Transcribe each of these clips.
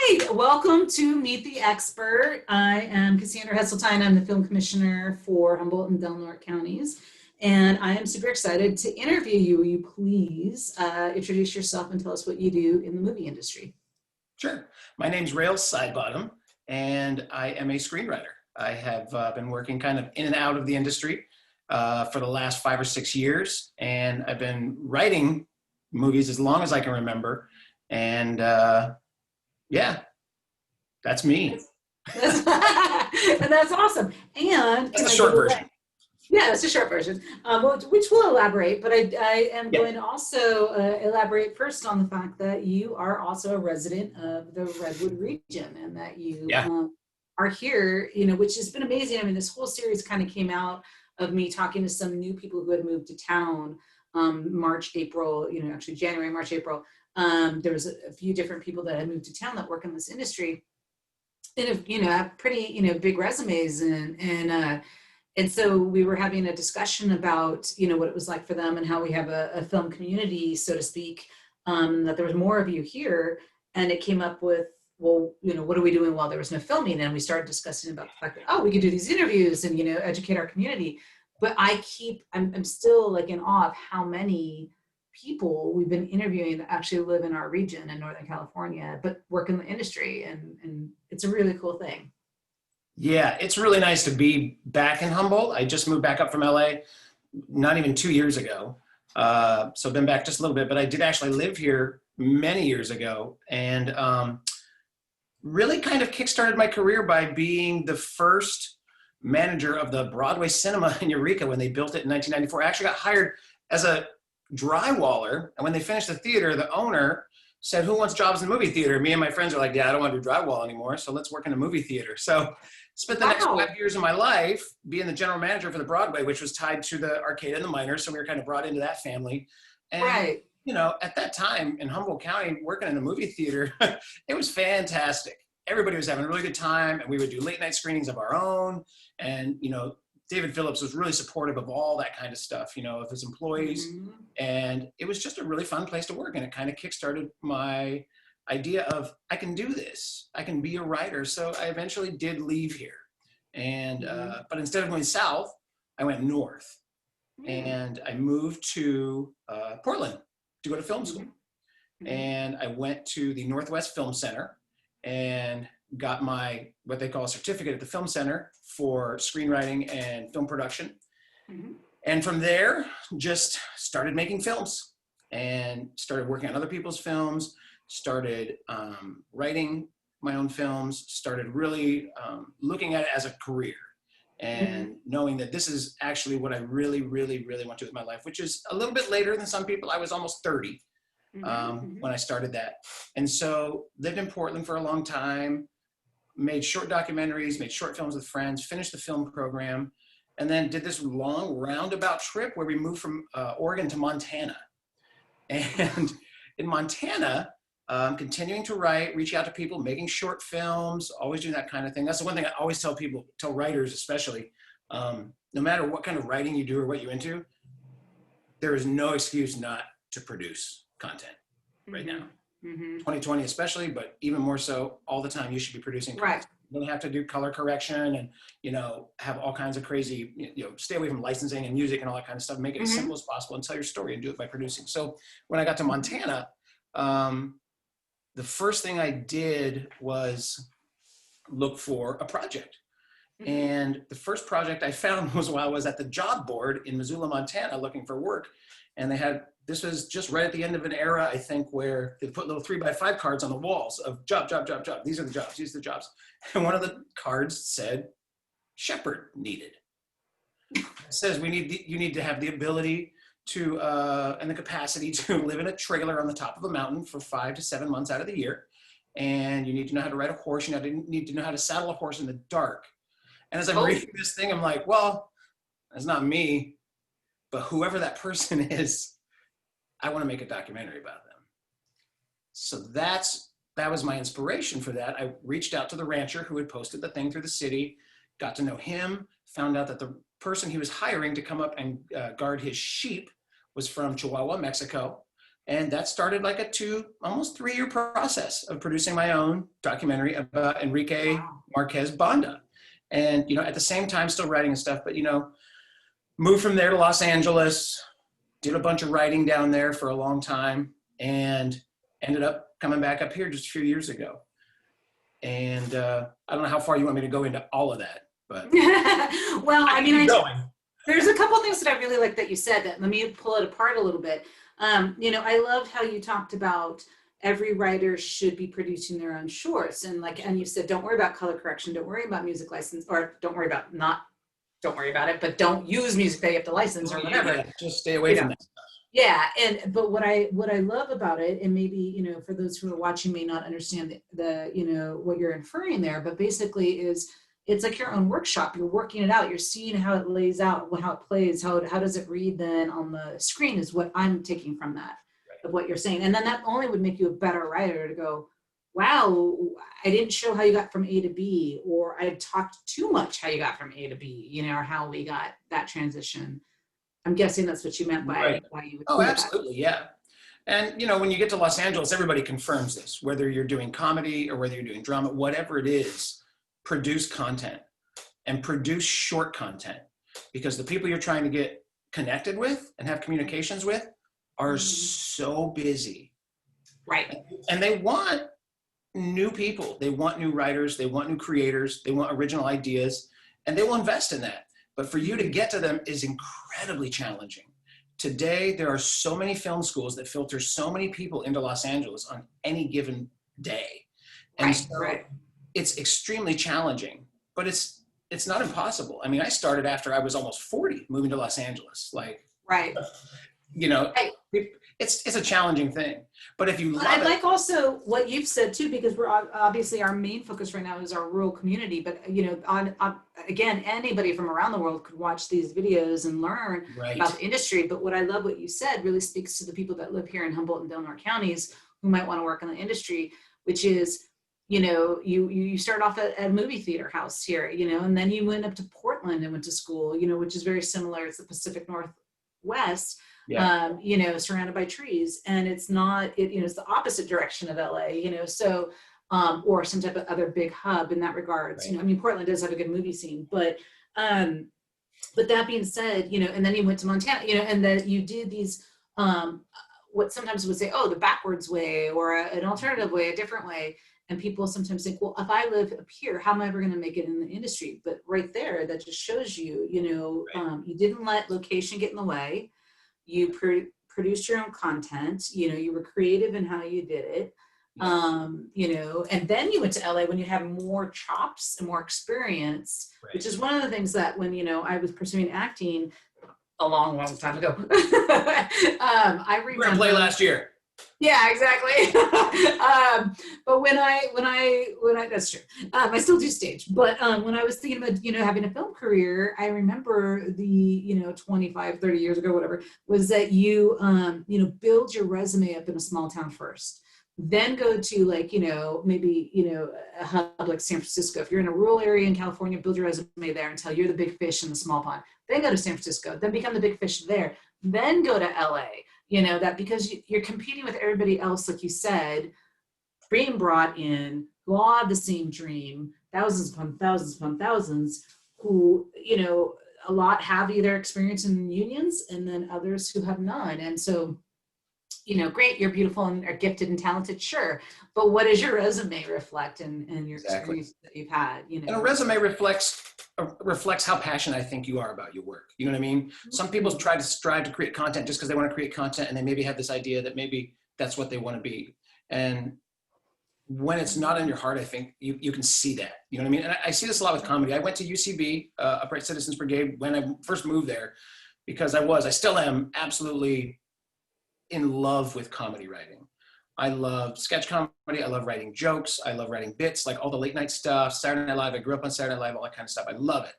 right, welcome to Meet the Expert. I am Cassandra Hesseltine. I'm the film commissioner for Humboldt and Del Norte counties, and I am super excited to interview you. Will you please introduce yourself and tell us what you do in the movie industry? Sure. My name's Rale Sidebottom, and I am a screenwriter. I have been working kind of in and out of the industry for the last 5 or 6 years, and I've been writing movies as long as I can remember. And yeah, that's me. That's, that's awesome. And That's a short version. Yeah, it's a short version, which we'll elaborate, but I am Yeah. going to also elaborate first on the fact that you are also a resident of the Redwood region and that you are here, which has been amazing. I mean, this whole series kind of came out of me talking to some new people who had moved to town March, April, actually January, March, April. There was a few different people that had moved to town that work in this industry and have pretty, big resumes and so we were having a discussion about, what it was like for them and how we have a film community, so to speak, that there was more of you here. And it came up with, well, what are we doing while there was no filming? And we started discussing about the fact that, oh, we could do these interviews and, educate our community. But I'm still like in awe of how many people we've been interviewing that actually live in our region in Northern California, but work in the industry. And it's a really cool thing. Yeah, it's really nice to be back in Humboldt. I just moved back up from LA not even 2 years ago. So I've been back just a little bit, but I did actually live here many years ago and really kind of kickstarted my career by being the first manager of the Broadway Cinema in Eureka when they built it in 1994. I actually got hired as a drywaller, and when they finished the theater, the owner said, "Who wants jobs in the movie theater?" Me and my friends are like, "Yeah, I don't want to do drywall anymore, so let's work in a movie theater." So spent the next 5 years of my life being the general manager for the Broadway, which was tied to the Arcade and the Miners. So we were kind of brought into that family. And, right. At that time in Humboldt County, working in a movie theater, it was fantastic. Everybody was having a really good time, and we would do late night screenings of our own. And, David Phillips was really supportive of all that kind of stuff, of his employees. Mm-hmm. And it was just a really fun place to work. And it kind of kickstarted my idea of, I can do this. I can be a writer. So I eventually did leave here. And, but instead of going south, I went north. And I moved to Portland to go to film school. And I went to the Northwest Film Center and got my, what they call a certificate at the Film Center for screenwriting and film production. And from there, just started making films and started working on other people's films, started writing my own films, started really looking at it as a career and knowing that this is actually what I really, really, really want to do with my life, which is a little bit later than some people. I was almost 30 when I started that. And so lived in Portland for a long time, made short documentaries, made short films with friends, finished the film program, and then did this long roundabout trip where we moved from Oregon to Montana. And in Montana, continuing to write, reaching out to people, making short films, always doing that kind of thing. That's the one thing I always tell people, tell writers especially, no matter what kind of writing you do or what you're into, there is no excuse not to produce content right now. 2020 especially, but even more so, all the time you should be producing content. Right. You don't have to do color correction and, have all kinds of crazy, stay away from licensing and music and all that kind of stuff. Make it as simple as possible and tell your story and do it by producing. So when I got to Montana, the first thing I did was look for a project. And the first project I found was while I was at the job board in Missoula, Montana, looking for work. And this was just right at the end of an era, I think, where they put little 3x5 cards on the walls of job, job, job, job. These are the jobs, these are the jobs. And one of the cards said, shepherd needed. It says you need to have the ability to, and the capacity to live in a trailer on the top of a mountain for 5 to 7 months out of the year. And you need to know how to ride a horse. You need to know how to saddle a horse in the dark. And as I'm reading this thing, I'm like, well, that's not me, but whoever that person is, I want to make a documentary about them. So that was my inspiration for that. I reached out to the rancher who had posted the thing through the city, got to know him, found out that the person he was hiring to come up and guard his sheep was from Chihuahua, Mexico. And that started like a almost 3-year process of producing my own documentary about Enrique Marquez Banda. And, at the same time, still writing and stuff, but, moved from there to Los Angeles, did a bunch of writing down there for a long time, and ended up coming back up here just a few years ago. And I don't know how far you want me to go into all of that, but. Well, there's a couple things that I really like that you said. That let me pull it apart a little bit. I loved how you talked about every writer should be producing their own shorts, and you said, don't worry about color correction, don't worry about music license, or don't worry about it, but don't use music that you have to license or whatever. Yeah, just stay away from that stuff. Yeah, but what I love about it, and maybe for those who are watching may not understand the what you're inferring there, but basically is it's like your own workshop. You're working it out. You're seeing how it lays out, how it plays, how does it read then on the screen is what I'm taking from that, of what you're saying. And then that only would make you a better writer to go, wow, I didn't show how you got from A to B, or I talked too much how you got from A to B, or how we got that transition. I'm guessing that's what you meant by why you would. Oh, absolutely, yeah. And when you get to Los Angeles, everybody confirms this, whether you're doing comedy or whether you're doing drama, whatever it is. Produce content and produce short content, because the people you're trying to get connected with and have communications with are so busy. Right. And they want new people. They want new writers. They want new creators. They want original ideas, and they will invest in that. But for you to get to them is incredibly challenging. Today, there are so many film schools that filter so many people into Los Angeles on any given day. And it's extremely challenging, but it's not impossible. I mean, I started after I was almost 40, moving to Los Angeles. It's a challenging thing. But if you love I like also what you've said too, because we're obviously our main focus right now is our rural community. But again, anybody from around the world could watch these videos and learn about the industry. But what I love what you said really speaks to the people that live here in Humboldt and Del counties who might want to work in the industry, which is, you start off at a movie theater house here, and then you went up to Portland and went to school, which is very similar. It's the Pacific Northwest, surrounded by trees, and it's not, it's the opposite direction of LA, so, or some type of other big hub in that regards. Portland does have a good movie scene, but that being said, and then you went to Montana, and then you did these, what sometimes would say, oh, the backwards way, or an alternative way, a different way. And people sometimes think, well, if I live up here, how am I ever going to make it in the industry? But right there, that just shows you, you didn't let location get in the way. You produced your own content. You were creative in how you did it. And then you went to LA when you have more chops and more experience, which is one of the things that when, I was pursuing acting a long time ago. I remember. We were in play last year. Yeah, exactly. But when I that's true. I still do stage, but when I was thinking about, having a film career, I remember the, 25, 30 years ago, whatever, was that you, build your resume up in a small town first, then go to maybe, a hub like San Francisco. If you're in a rural area in California, build your resume there until you're the big fish in the small pond. Then go to San Francisco, then become the big fish there, then go to LA. That because you're competing with everybody else, like you said, being brought in, who all have the same dream, thousands upon thousands upon thousands, who, a lot have either experience in unions and then others who have none. And so, great, you're beautiful and are gifted and talented, sure. But what does your resume reflect and your experience that you've had? And a resume reflects how passionate I think you are about your work. You know what I mean? Some people try to strive to create content just because they want to create content, and they maybe have this idea that maybe that's what they want to be. And when it's not in your heart, I think you can see that. You know what I mean? And I see this a lot with comedy. I went to UCB, Upright Citizens Brigade, when I first moved there, because I still am absolutely in love with comedy writing. I love sketch comedy. I love writing jokes. I love writing bits, like all the late night stuff, Saturday Night Live. I grew up on Saturday Night Live, all that kind of stuff. I love it.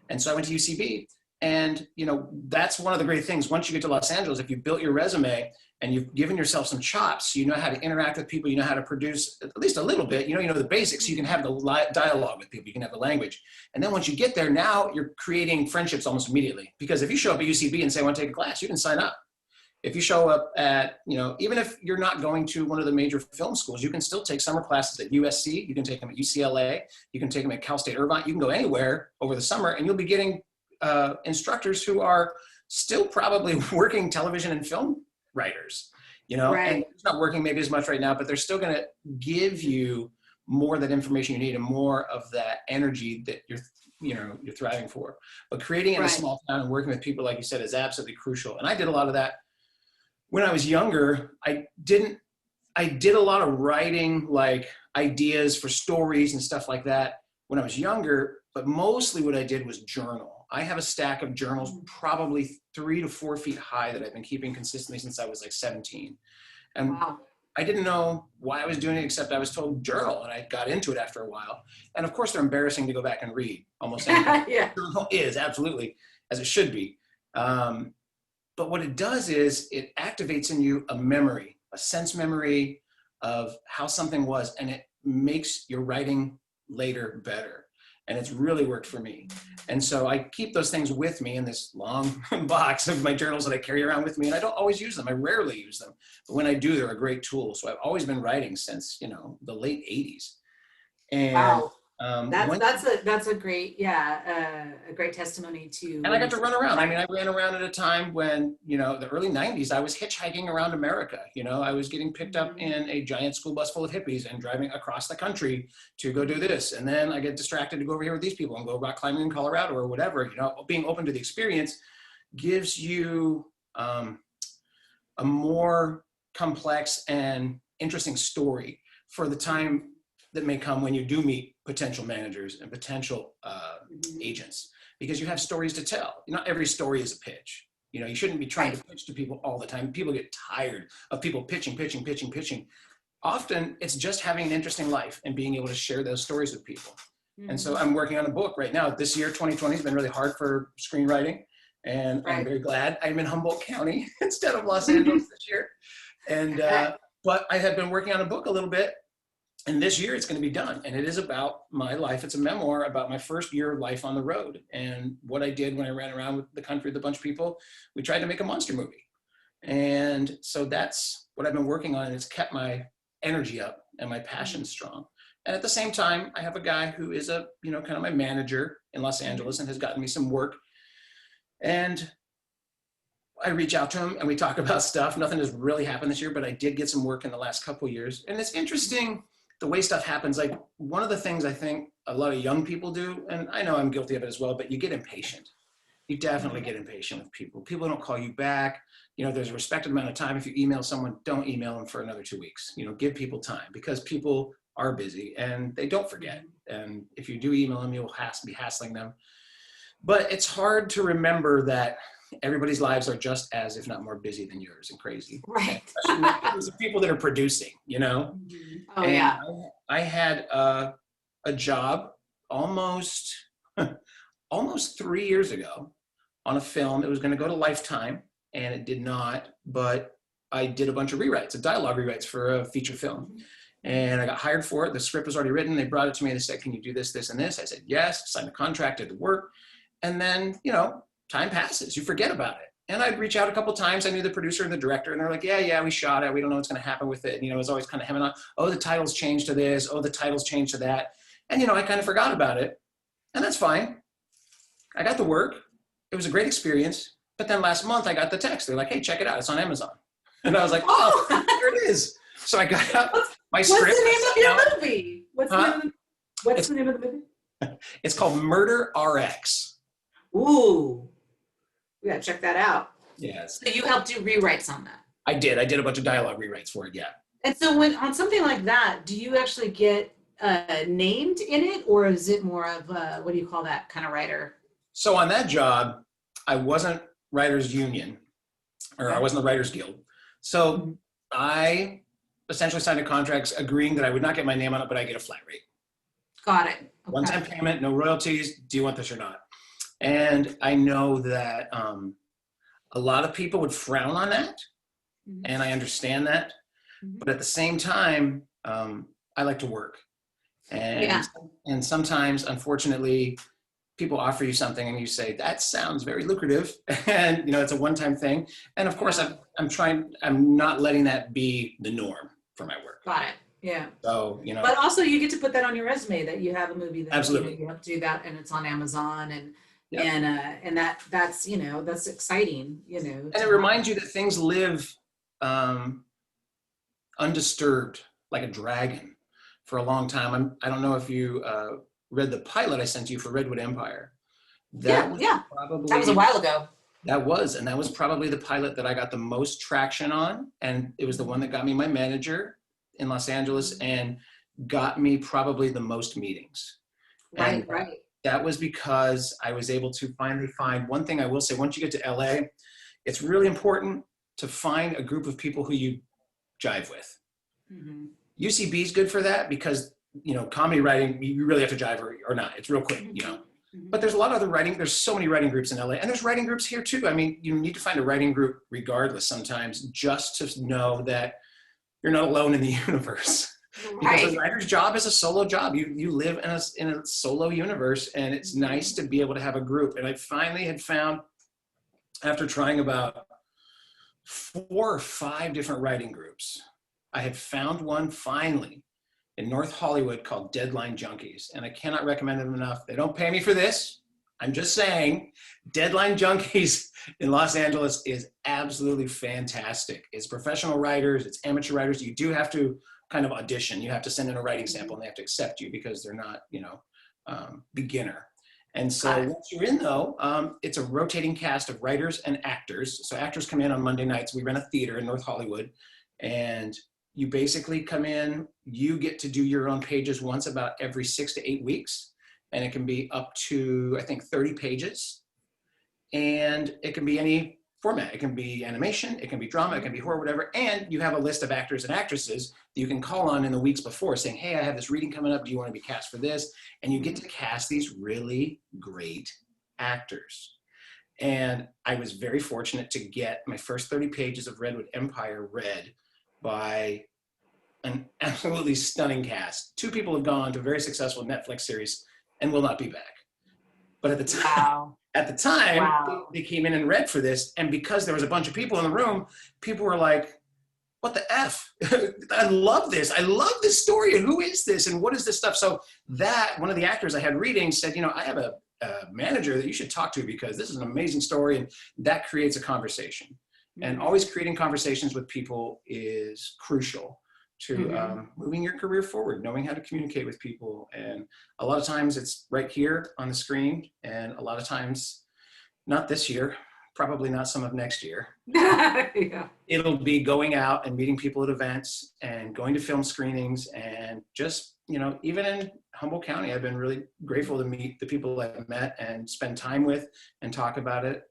And so I went to UCB, and that's one of the great things. Once you get to Los Angeles, if you built your resume and you've given yourself some chops, you know how to interact with people, you know how to produce at least a little bit, you know the basics. You can have the dialogue with people, you can have the language. And then once you get there, now you're creating friendships almost immediately. Because if you show up at UCB and say, I want to take a class, you can sign up. if you show up at, even if you're not going to one of the major film schools, you can still take summer classes at USC, you can take them at UCLA, you can take them at Cal State Irvine, you can go anywhere over the summer and you'll be getting instructors who are still probably working television and film writers, Right. and it's not working maybe as much right now, but they're still going to give you more of that information you need and more of that energy that you're thriving for. But creating in a small town and working with people, like you said, is absolutely crucial. And I did a lot of that when I was younger. I did a lot of writing, like ideas for stories and stuff like that when I was younger, but mostly what I did was journal. I have a stack of journals probably 3 to 4 feet high that I've been keeping consistently since I was like 17. And Wow. I didn't know why I was doing it, except I was told journal, and I got into it after a while. And of course, they're embarrassing to go back and read. Almost anything. Yeah. Journal is, absolutely, as it should be. But what it does is it activates in you a memory, a sense memory of how something was, and it makes your writing later better. And it's really worked for me. And so I keep those things with me in this long box of my journals that I carry around with me. And I don't always use them. I rarely use them. But when I do, they're a great tool. So I've always been writing since, the late 80s. And wow. That's a great, a great testimony to. And I got to run around. I mean, I ran around at a time when, the early 90s, I was hitchhiking around America. I was getting picked up in a giant school bus full of hippies and driving across the country to go do this. And then I get distracted to go over here with these people and go rock climbing in Colorado or whatever. Being open to the experience gives you a more complex and interesting story for the time that may come when you do meet potential managers and potential agents, because you have stories to tell. Not every story is a pitch. You shouldn't be trying to pitch to people all the time. People get tired of people pitching. Often it's just having an interesting life and being able to share those stories with people. And so I'm working on a book right now. This year, 2020, has been really hard for screenwriting. And I'm very glad I'm in Humboldt County instead of Los Angeles this year. And, but I had been working on a book a little bit. And this year it's going to be done. And it is about my life. It's a memoir about my first year of life on the road and what I did when I ran around with the country with a bunch of people. We tried to make a monster movie. And so that's what I've been working on. And it's kept my energy up and my passion strong. And at the same time, I have a guy who is kind of my manager in Los Angeles and has gotten me some work. And I reach out to him and we talk about stuff. Nothing has really happened this year, but I did get some work in the last couple of years. And it's interesting the way stuff happens. Like, one of the things I think a lot of young people do, and I know I'm guilty of it as well, but you get impatient. You definitely get impatient with people. People don't call you back. There's a respected amount of time. If you email someone, don't email them for another 2 weeks. Give people time, because people are busy and they don't forget. And if you do email them, you'll be hassling them. But it's hard to remember that everybody's lives are just as, if not more, busy than yours and crazy. Right. Especially the people that are producing, Oh, and yeah. I had a job almost 3 years ago on a film that was going to go to Lifetime, and it did not, but I did a bunch of rewrites, dialogue rewrites for a feature film. And I got hired for it. The script was already written. They brought it to me and they said, can you do this, this, and this? I said, yes, signed the contract, did the work. And then, time passes, you forget about it. And I'd reach out a couple of times. I knew the producer and the director, and they're like, yeah, we shot it. We don't know what's going to happen with it. And, it was always kind of hemming on, oh, the title's changed to this. Oh, the title's changed to that. And, I kind of forgot about it. And that's fine. I got the work. It was a great experience. But then last month I got the text. They're like, hey, check it out. It's on Amazon. And I was like, oh, there it is. So I got out my script. What's the name of your movie? What's the name of the movie? It's called Murder RX. Ooh. We gotta check that out. Yes. So you helped do rewrites on that? I did a bunch of dialogue rewrites for it, yeah. And so when on something like that, do you actually get named in it, or is it more of what do you call that kind of writer? So on that job, I wasn't Writers Union, or I wasn't the Writers Guild. So I essentially signed a contract agreeing that I would not get my name on it, but I get a flat rate. Got it. Okay. One-time payment, no royalties. Do you want this or not? And I know that a lot of people would frown on that, and I understand that. But at the same time, I like to work. And sometimes, unfortunately, people offer you something and you say, that sounds very lucrative. And, you know, it's a one-time thing. And of course, I'm not letting that be the norm for my work. Got it. Yeah. So, you know. But also you get to put that on your resume that you have a movie that Absolutely. You have to do that, and it's on Amazon, and Yep. and that's, you know, that's exciting, you know. And it reminds you that things live undisturbed like a dragon for a long time. I don't know if you read the pilot I sent you for Redwood Empire. That was a while ago. That was probably the pilot that I got the most traction on. And it was the one that got me my manager in Los Angeles and got me probably the most meetings. Right. That was because I was able to finally find one thing. I will say, once you get to LA, it's really important to find a group of people who you jive with. Mm-hmm. UCB is good for that because, you know, comedy writing, you really have to jive or not. It's real quick, you know. Mm-hmm. But there's a lot of other writing. There's so many writing groups in LA, and there's writing groups here too. I mean, you need to find a writing group regardless sometimes, just to know that you're not alone in the universe. Because a writer's job is a solo job. You live in a solo universe, and it's nice to be able to have a group. And I finally had found, after trying about 4 or 5 different writing groups, I had found one finally in North Hollywood called Deadline Junkies. And I cannot recommend them enough. They don't pay me for this. I'm just saying, Deadline Junkies in Los Angeles is absolutely fantastic. It's professional writers, it's amateur writers. You do have to kind of audition. You have to send in a writing sample and they have to accept you because they're not, you know, beginner. And so once you're in though, it's a rotating cast of writers and actors. So actors come in on Monday nights. We rent a theater in North Hollywood, and you basically come in, you get to do your own pages once about every 6 to 8 weeks. And it can be up to, I think, 30 pages. And it can be any format. It can be animation, it can be drama, it can be horror, whatever. And you have a list of actors and actresses that you can call on in the weeks before saying, hey, I have this reading coming up. Do you want to be cast for this? And you get to cast these really great actors. And I was very fortunate to get my first 30 pages of Redwood Empire read by an absolutely stunning cast. 2 people have gone to a very successful Netflix series and will not be back. But at the time, they came in and read for this. And because there was a bunch of people in the room, people were like, what the F? I love this. I love this story. And who is this? And what is this stuff? So that one of the actors I had reading said, you know, I have a manager that you should talk to because this is an amazing story. And that creates a conversation. Mm-hmm. And always creating conversations with people is crucial to moving your career forward, knowing how to communicate with people. And a lot of times it's right here on the screen. And a lot of times, not this year, probably not some of next year. Yeah. It'll be going out and meeting people at events and going to film screenings. And just, you know, even in Humboldt County, I've been really grateful to meet the people I've met and spend time with and talk about it.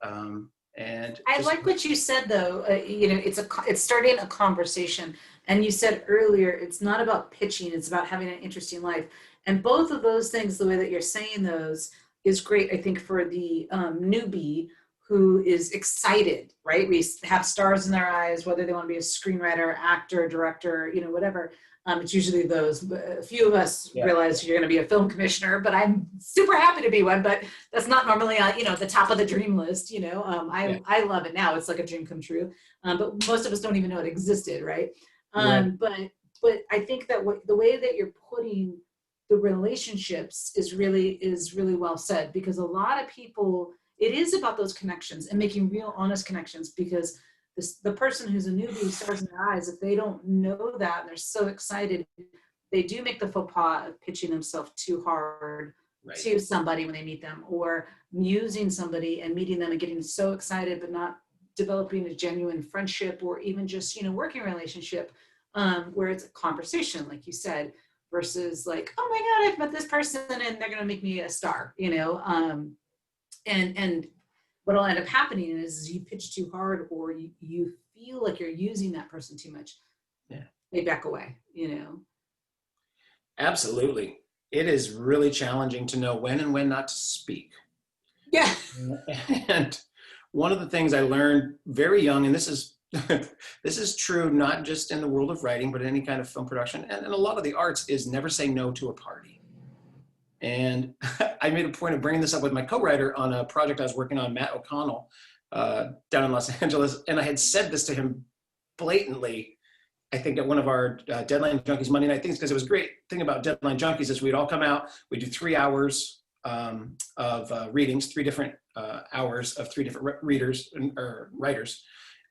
And I like what you said, though. You know, it's starting a conversation. And you said earlier, it's not about pitching, it's about having an interesting life. And both of those things, the way that you're saying those, is great, I think, for the newbie who is excited, right? We have stars in their eyes, whether they want to be a screenwriter, actor, director, you know, whatever. It's usually those. A few of us realize you're going to be a film commissioner, but I'm super happy to be one. But that's not normally, you know, the top of the dream list. You know, I love it now. It's like a dream come true. But most of us don't even know it existed, right? But I think that the way that you're putting the relationships is really well said, because a lot of people, it is about those connections and making real honest connections, because the person who's a newbie, stars in their eyes, if they don't know that and they're so excited, they do make the faux pas of pitching themselves too hard to somebody when they meet them, or using somebody and meeting them and getting so excited but not developing a genuine friendship or even just, you know, working relationship, where it's a conversation, like you said, versus like, oh my God, I've met this person and they're going to make me a star, you know? And what'll end up happening is you pitch too hard, or you feel like you're using that person too much. Yeah. They back away, you know? Absolutely. It is really challenging to know when and when not to speak. Yeah. And one of the things I learned very young, and this is true not just in the world of writing, but in any kind of film production and a lot of the arts, is never say no to a party. And I made a point of bringing this up with my co-writer on a project I was working on, Matt O'Connell, down in Los Angeles. And I had said this to him blatantly, I think at one of our Deadline Junkies Monday night things, because it was a great thing about Deadline Junkies is we'd all come out, we'd do 3 hours of readings, 3 different hours of 3 different readers or writers.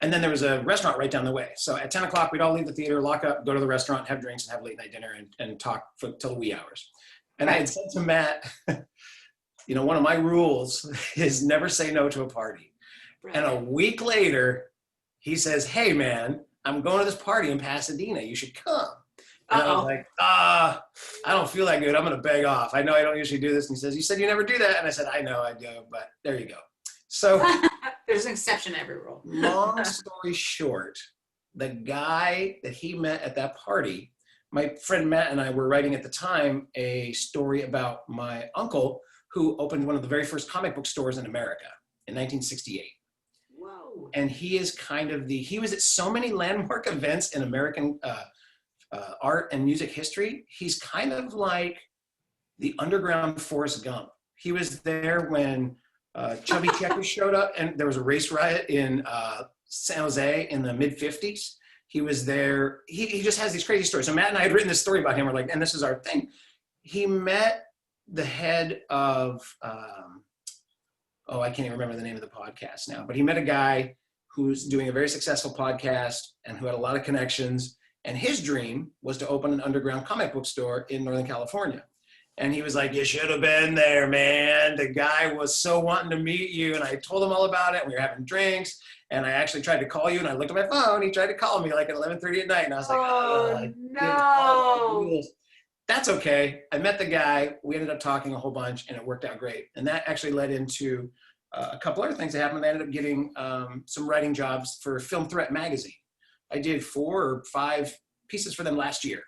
And then there was a restaurant right down the way. So at 10 o'clock, we'd all leave the theater, lock up, go to the restaurant, have drinks, and have late night dinner and talk till the wee hours. And I had said to Matt, you know, one of my rules is never say no to a party. Right. And a week later, he says, hey, man, I'm going to this party in Pasadena. You should come. And I was like, I don't feel that good. I'm going to beg off. I know I don't usually do this. And he says, you said you never do that. And I said, I know I do, but there you go. So there's an exception to every rule. Long story short, the guy that he met at that party, my friend Matt and I were writing at the time a story about my uncle who opened one of the very first comic book stores in America in 1968. Whoa. And he is kind of he was at so many landmark events in American art and music history. He's kind of like the underground Forrest Gump. He was there when Chubby Checker showed up and there was a race riot in San Jose in the mid 50s. He was there. He just has these crazy stories. So Matt and I had written this story about him. We're like, and this is our thing. He met the head of, I can't even remember the name of the podcast now, but he met a guy who's doing a very successful podcast and who had a lot of connections. And his dream was to open an underground comic book store in Northern California. And he was like, you should have been there, man. The guy was so wanting to meet you. And I told him all about it. We were having drinks. And I actually tried to call you. And I looked at my phone. He tried to call me like at 11:30 at night. And I was like, no. That's okay. I met the guy. We ended up talking a whole bunch. And it worked out great. And that actually led into a couple other things that happened. I ended up getting some writing jobs for Film Threat magazine. I did 4 or 5 pieces for them last year.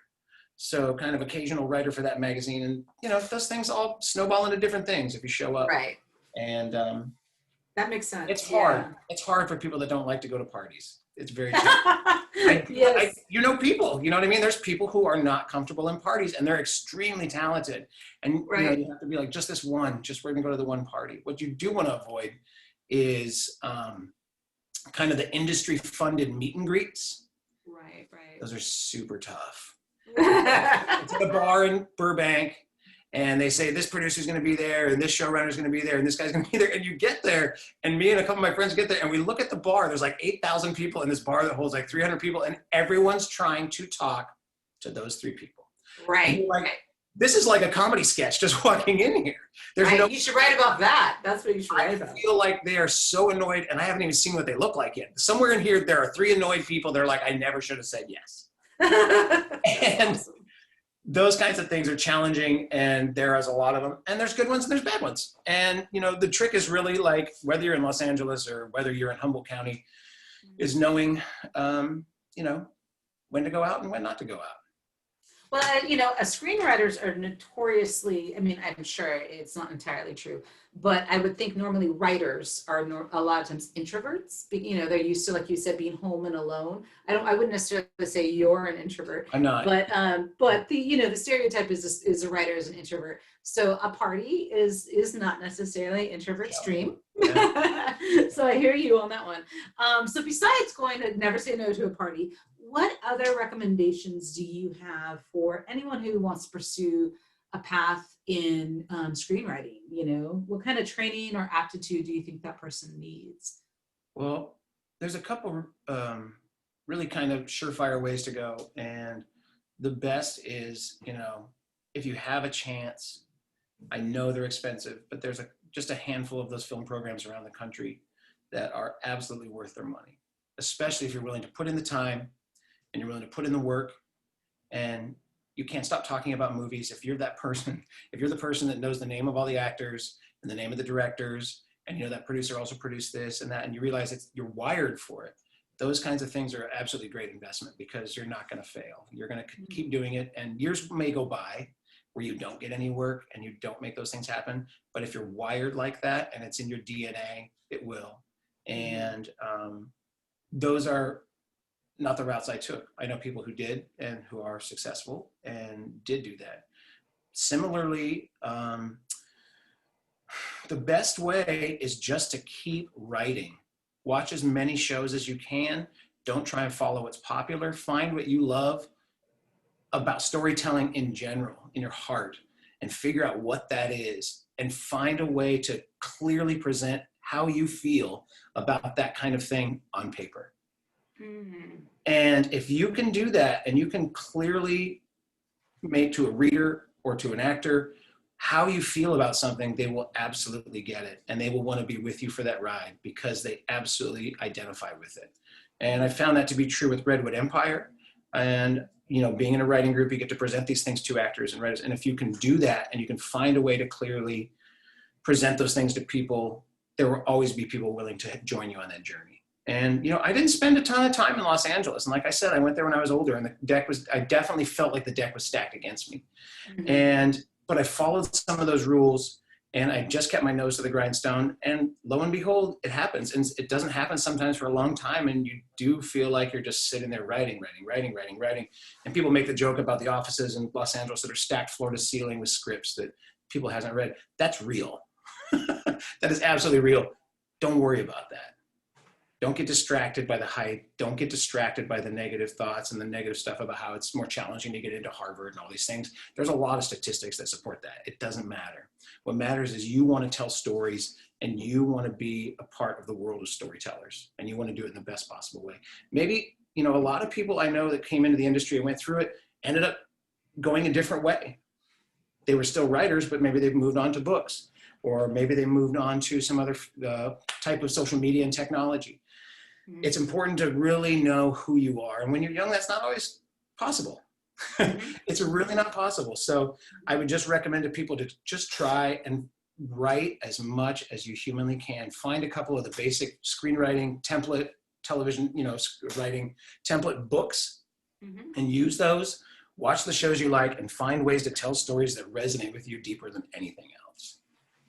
So kind of occasional writer for that magazine. And, you know, those things all snowball into different things if you show up. Right. And that makes sense. it's hard. Yeah. It's hard for people that don't like to go to parties. It's very tough. Yes. You know people, you know what I mean? There's people who are not comfortable in parties and they're extremely talented. And you know, you have to be like, just this one, we're gonna go to the one party. What you do want to avoid is kind of the industry funded meet and greets. Right. Those are super tough. It's at a bar in Burbank and they say this producer's going to be there and this showrunner's going to be there and this guy's going to be there, and you get there and me and a couple of my friends get there and we look at the bar. There's like 8,000 people in this bar that holds like 300 people and everyone's trying to talk to those 3 people. Right. Like, this is like a comedy sketch just walking in here. There's no. You should write about that. That's what you should write about. I feel like they are so annoyed and I haven't even seen what they look like yet. Somewhere in here there are 3 annoyed people. They're like, I never should have said yes. And awesome. Those kinds of things are challenging, and there is a lot of them, and there's good ones and there's bad ones. And you know, the trick is really like whether you're in Los Angeles or whether you're in Humboldt County is knowing you know, when to go out and when not to go out. Well, you know, screenwriters are notoriously, I mean, I'm sure it's not entirely true, but I would think normally writers are a lot of times introverts. You know, they're used to, like you said, being home and alone. I wouldn't necessarily say you're an introvert. I'm not. But the, you know, the stereotype is a writer as an introvert. So a party is not necessarily introvert's dream. Yeah. So I hear you on that one. So besides going to never say no to a party, what other recommendations do you have for anyone who wants to pursue a path in screenwriting? You know, what kind of training or aptitude do you think that person needs? Well, there's a couple really kind of surefire ways to go. And the best is, you know, if you have a chance, I know they're expensive, but there's just a handful of those film programs around the country that are absolutely worth their money, especially if you're willing to put in the time and you're willing to put in the work. And you can't stop talking about movies if you're that person, if you're the person that knows the name of all the actors and the name of the directors, and you know that producer also produced this and that, and you realize you're wired for it. Those kinds of things are absolutely great investment because you're not going to fail. You're going to keep doing it, and years may go by where you don't get any work and you don't make those things happen. But if you're wired like that and it's in your DNA, it will. And those are not the routes I took. I know people who did and who are successful and did do that. similarly, the best way is just to keep writing. Watch as many shows as you can. Don't try and follow what's popular. Find what you love about storytelling in general, in your heart, and figure out what that is, and find a way to clearly present how you feel about that kind of thing on paper. Mm-hmm. And if you can do that, and you can clearly make to a reader or to an actor how you feel about something, they will absolutely get it. And they will want to be with you for that ride because they absolutely identify with it. And I found that to be true with Redwood Empire. And, you know, being in a writing group, you get to present these things to actors and writers. And if you can do that and you can find a way to clearly present those things to people, there will always be people willing to join you on that journey. And, you know, I didn't spend a ton of time in Los Angeles. And like I said, I went there when I was older, and I definitely felt like the deck was stacked against me. Mm-hmm. But I followed some of those rules, and I just kept my nose to the grindstone, and lo and behold, it happens. And it doesn't happen sometimes for a long time, and you do feel like you're just sitting there writing. And people make the joke about the offices in Los Angeles that are stacked floor to ceiling with scripts that people hasn't read. That's real. That is absolutely real. Don't worry about that. Don't get distracted by the hype. Don't get distracted by the negative thoughts and the negative stuff about how it's more challenging to get into Harvard and all these things. There's a lot of statistics that support that. It doesn't matter. What matters is you want to tell stories, and you want to be a part of the world of storytellers, and you want to do it in the best possible way. Maybe, you know, a lot of people I know that came into the industry and went through it ended up going a different way. They were still writers, but maybe they've moved on to books, or maybe they moved on to some other type of social media and technology. It's important to really know who you are. And when you're young, that's not always possible. It's really not possible. So I would just recommend to people to just try and write as much as you humanly can. Find a couple of the basic screenwriting template, television, you know, writing template books, and use those. Watch the shows you like, and find ways to tell stories that resonate with you deeper than anything else.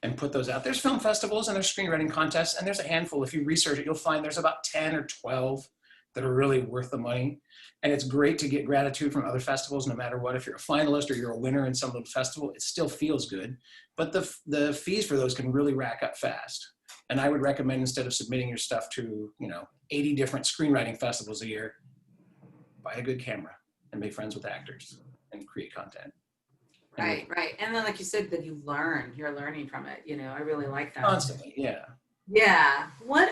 And put those out. There's film festivals and there's screenwriting contests, and there's a handful. If you research it, you'll find there's about 10 or 12 that are really worth the money. And it's great to get gratitude from other festivals, no matter what. If you're a finalist or you're a winner in some little festival, it still feels good. But the fees for those can really rack up fast. And I would recommend, instead of submitting your stuff to, you know, 80 different screenwriting festivals a year, buy a good camera and make friends with actors and create content. Right. And then, like you said, that you're learning from it. You know, I really like that. Constantly, yeah. Yeah. What,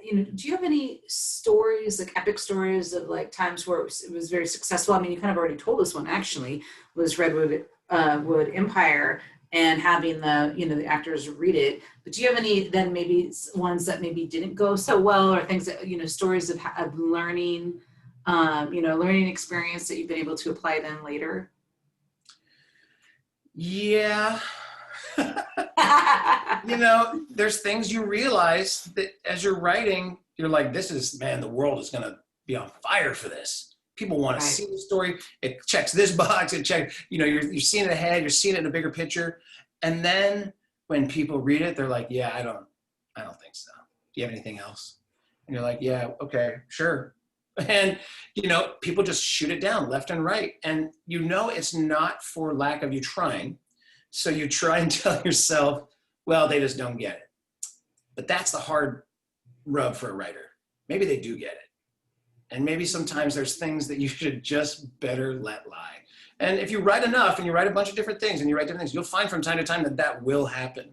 you know, do you have any stories, like epic stories of like times where it was very successful? I mean, you kind of already told us one, actually, was Redwood Empire, and having the actors read it. But do you have any then maybe ones that maybe didn't go so well, or things that, you know, stories of learning, learning experience that you've been able to apply then later? Yeah. You know, there's things you realize that as you're writing, you're like, the world is going to be on fire for this. People want to see the story. It checks this box. It checks, you know, you're seeing it ahead. You're seeing it in a bigger picture. And then when people read it, they're like, yeah, I don't think so. Do you have anything else? And you're like, yeah, okay, sure. And, you know, people just shoot it down left and right. And, you know, it's not for lack of you trying. So you try and tell yourself, well, they just don't get it. But that's the hard rub for a writer. Maybe they do get it. And maybe sometimes there's things that you should just better let lie. And if you write enough and you write a bunch of different things and you write different things, you'll find from time to time that will happen.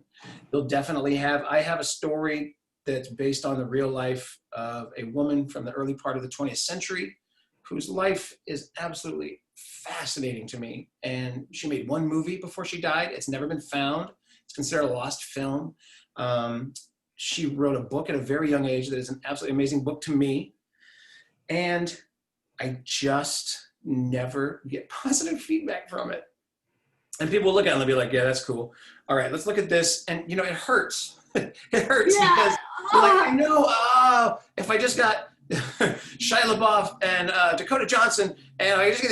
You'll definitely I have a story that's based on the real life of a woman from the early part of the 20th century whose life is absolutely fascinating to me. And she made one movie before she died. It's never been found. It's considered a lost film. She wrote a book at a very young age that is an absolutely amazing book to me. And I just never get positive feedback from it. And people look at it and they'll be like, yeah, that's cool. All right, let's look at this. And, you know, it hurts. It hurts because you're like, I know, if I just got Shia LaBeouf and Dakota Johnson, and I just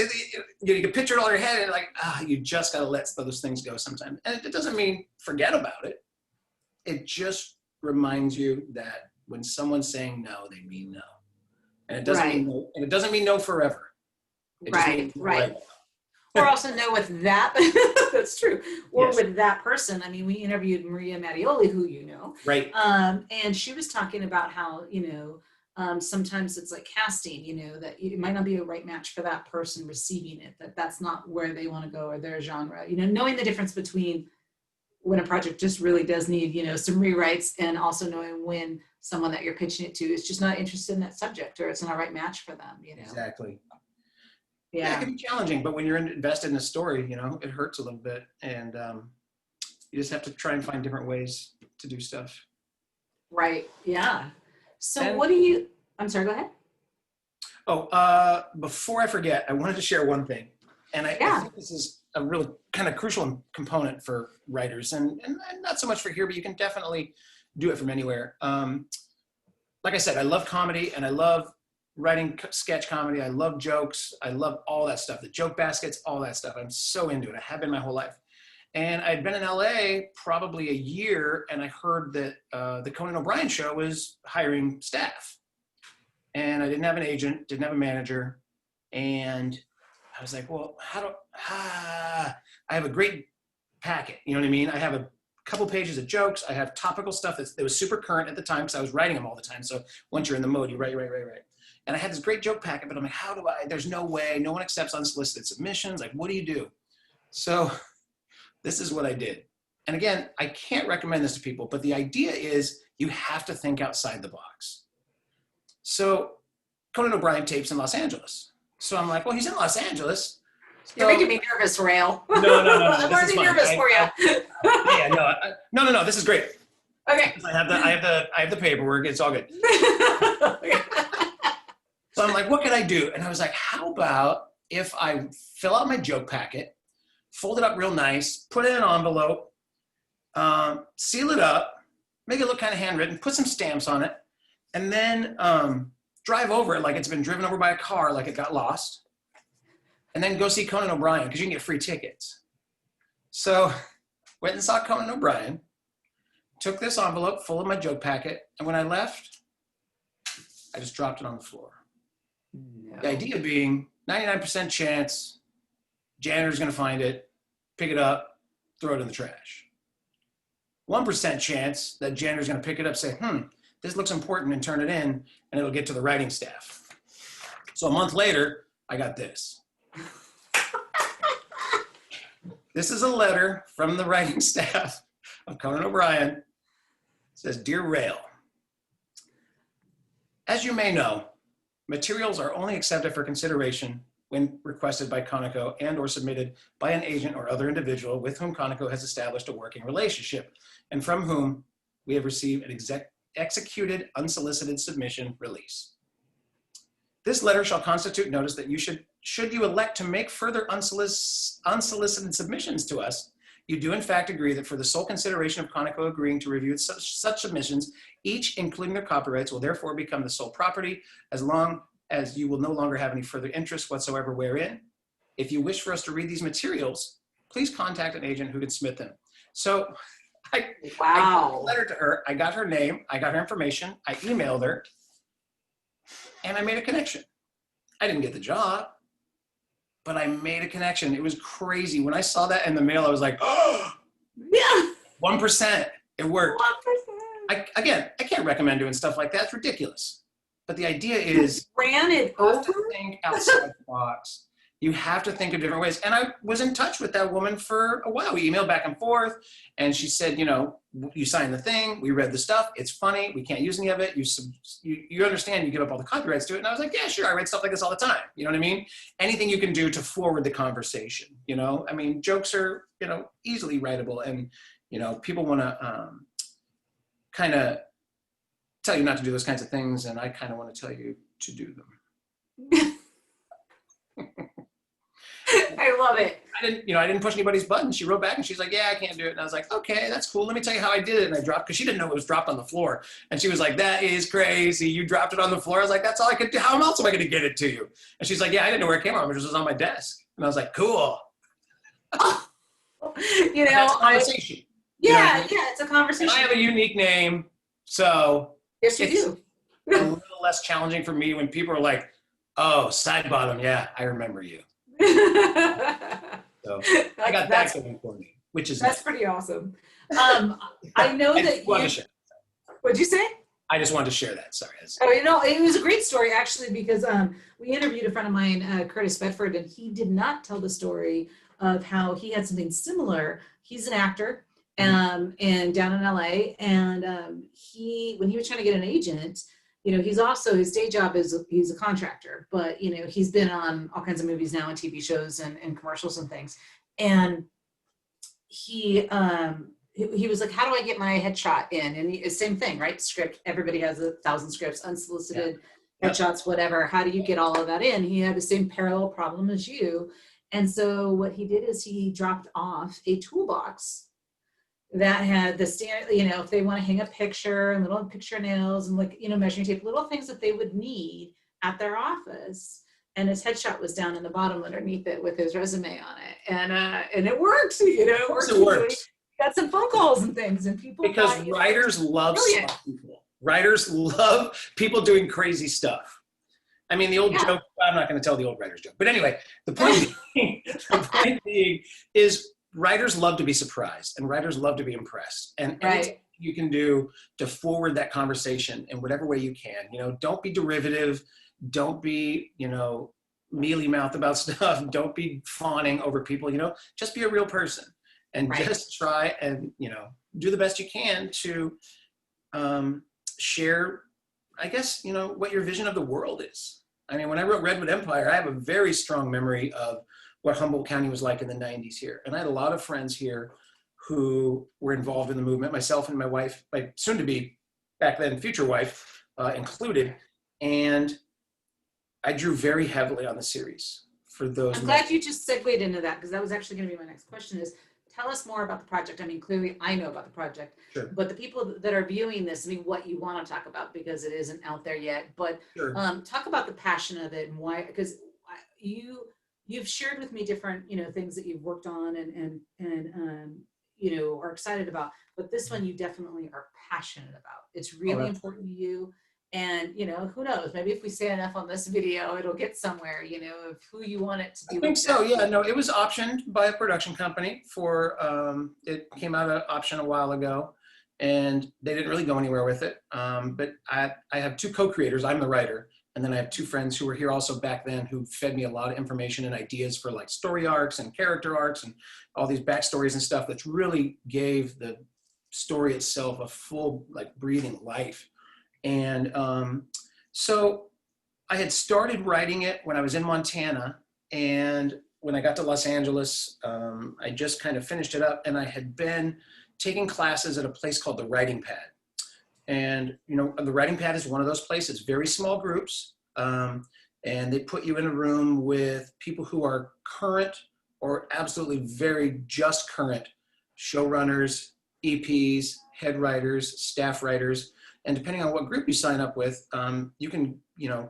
you can picture it all in your head, and like, you just got to let those things go sometimes. And it doesn't mean forget about it. It just reminds you that when someone's saying no, they mean no. And it doesn't mean no, and it doesn't mean no forever. It just means right. Or also know with that, that's true. Or Yes. with that person. I mean, we interviewed Maria Mattioli, who you know. Right. And she was talking about how, sometimes it's like casting, that it might not be a right match for that person receiving it, that's not where they want to go or their genre. Knowing the difference between when a project just really does need, some rewrites, and also knowing when someone that you're pitching it to is just not interested in that subject, or it's not a right match for them, Exactly. Yeah. It can be challenging, but when you're invested in a story, it hurts a little bit, and you just have to try and find different ways to do stuff. Right. Yeah. So And, I'm sorry, go ahead. Oh, before I forget, I wanted to share one thing, and I think this is a really kind of crucial component for writers, and not so much for here, but you can definitely do it from anywhere. Like I said, I love comedy, and I love writing sketch comedy. I love jokes. I love all that stuff, the joke baskets, all that stuff. I'm so into it. I have been my whole life. And I'd been in LA probably a year, and I heard that the Conan O'Brien show was hiring staff. And I didn't have an agent, didn't have a manager. And I was like, well, I have a great packet. You know what I mean? I have a couple pages of jokes. I have topical stuff that was super current at the time, because I was writing them all the time. So once you're in the mode, you write. And I had this great joke packet, but I'm like, there's no way, no one accepts unsolicited submissions. Like, what do you do? So this is what I did. And again, I can't recommend this to people, but the idea is you have to think outside the box. So Conan O'Brien tapes in Los Angeles. So I'm like, well, he's in Los Angeles. So, you're making me nervous, Rale. No. I'm already nervous for you. No, this is great. Okay. I have the paperwork. It's all good. So I'm like, what can I do? And I was like, how about if I fill out my joke packet, fold it up real nice, put it in an envelope, seal it up, make it look kind of handwritten, put some stamps on it, and then drive over it like it's been driven over by a car, like it got lost, and then go see Conan O'Brien, because you can get free tickets. So went and saw Conan O'Brien, took this envelope full of my joke packet, and when I left, I just dropped it on the floor. No. The idea being 99% chance janitor's going to find it, pick it up, throw it in the trash. 1% chance that janitor's going to pick it up, say, this looks important, and turn it in, and it'll get to the writing staff. So a month later, I got this. This is a letter from the writing staff of Conan O'Brien. It says, Dear Rale, as you may know, materials are only accepted for consideration when requested by Conoco and or submitted by an agent or other individual with whom Conoco has established a working relationship, and from whom we have received an executed unsolicited submission release. This letter shall constitute notice that you should you elect to make further unsolicited submissions to us, you do in fact agree that for the sole consideration of Conoco agreeing to review such submissions, each, including their copyrights, will therefore become the sole property, as long as you will no longer have any further interest whatsoever wherein. If you wish for us to read these materials, please contact an agent who can submit them. So I got a letter to her, I got her name, I got her information, I emailed her, and I made a connection. I didn't get the job, but I made a connection. It was crazy. When I saw that in the mail, I was like, oh, yeah, 1%, it worked. 1%. I can't recommend doing stuff like that. It's ridiculous. But the idea is, ran it you have to think outside the box. You have to think of different ways. And I was in touch with that woman for a while. We emailed back and forth, and she said, you signed the thing, we read the stuff, it's funny, we can't use any of it, you understand, you give up all the copyrights to it. And I was like, yeah, sure, I write stuff like this all the time. You know what I mean? Anything you can do to forward the conversation, I mean, jokes are, easily writable, and, people want to kind of tell you not to do those kinds of things, and I kind of want to tell you to do them. I love it. I didn't push anybody's button. She wrote back and she's like, yeah, I can't do it. And I was like, okay, that's cool. Let me tell you how I did it. And I dropped, because she didn't know it was dropped on the floor. And she was like, that is crazy. You dropped it on the floor. I was like, that's all I could do. How else am I going to get it to you? And she's like, yeah, I didn't know where it came from. It was just on my desk. And I was like, cool. That's a conversation. Yeah, it's a conversation. And I have a unique name. So yes, you do. a little less challenging for me when people are like, oh, Sidebottom. Yeah, I remember you. So I got that going for me, which is that's pretty awesome. I know that you. What'd you say? I just wanted to share that. Sorry. Oh, it was a great story actually, because we interviewed a friend of mine, Curtis Bedford, and he did not tell the story of how he had something similar. He's an actor, and down in LA, and when he was trying to get an agent, he's also, his day job is he's a contractor, but he's been on all kinds of movies now and TV shows and commercials and things, and he was like, how do I get my headshot in? And same thing, right? Script, everybody has 1,000 scripts, unsolicited headshots, whatever. How do you get all of that in? He had the same parallel problem as you. And so what he did is he dropped off a toolbox that had the standard, if they want to hang a picture and little picture nails and measuring tape, little things that they would need at their office. And his headshot was down in the bottom underneath it with his resume on it. And it works, it works. It works. Got some phone calls and things, and people. Because writers love smart people. Writers love people doing crazy stuff. I mean, the old joke, I'm not going to tell the old writer's joke. But anyway, the point being is writers love to be surprised and writers love to be impressed. And anything you can do to forward that conversation in whatever way you can. Don't be derivative. Don't be, mealy mouth about stuff. Don't be fawning over people, just be a real person. And just try and, do the best you can to share, I guess, what your vision of the world is. I mean, when I wrote Redwood Empire, I have a very strong memory of what Humboldt County was like in the 90s here. And I had a lot of friends here who were involved in the movement, myself and my wife, my soon-to-be, back then, future wife included. And I drew very heavily on the series for those. I'm glad you just segued into that, because that was actually going to be my next question is, tell us more about the project. I mean, clearly I know about the project, but the people that are viewing this, what you want to talk about, because it isn't out there yet, but talk about the passion of it and why, because you've shared with me different, things that you've worked on and are excited about, but this one you definitely are passionate about. It's really important to you. And, who knows, maybe if we say enough on this video, it'll get somewhere, of who you want it to be. I think so, yeah. No, it was optioned by a production company for, it came out of option a while ago, and they didn't really go anywhere with it. But I have two co-creators, I'm the writer, and then I have two friends who were here also back then who fed me a lot of information and ideas for like story arcs and character arcs and all these backstories and stuff that really gave the story itself a full, breathing life. And so I had started writing it when I was in Montana, and when I got to Los Angeles, I just kind of finished it up, and I had been taking classes at a place called the Writing Pad. And, the Writing Pad is one of those places, very small groups, and they put you in a room with people who are current or absolutely very just current showrunners, EPs, head writers, staff writers. And depending on what group you sign up with, you can,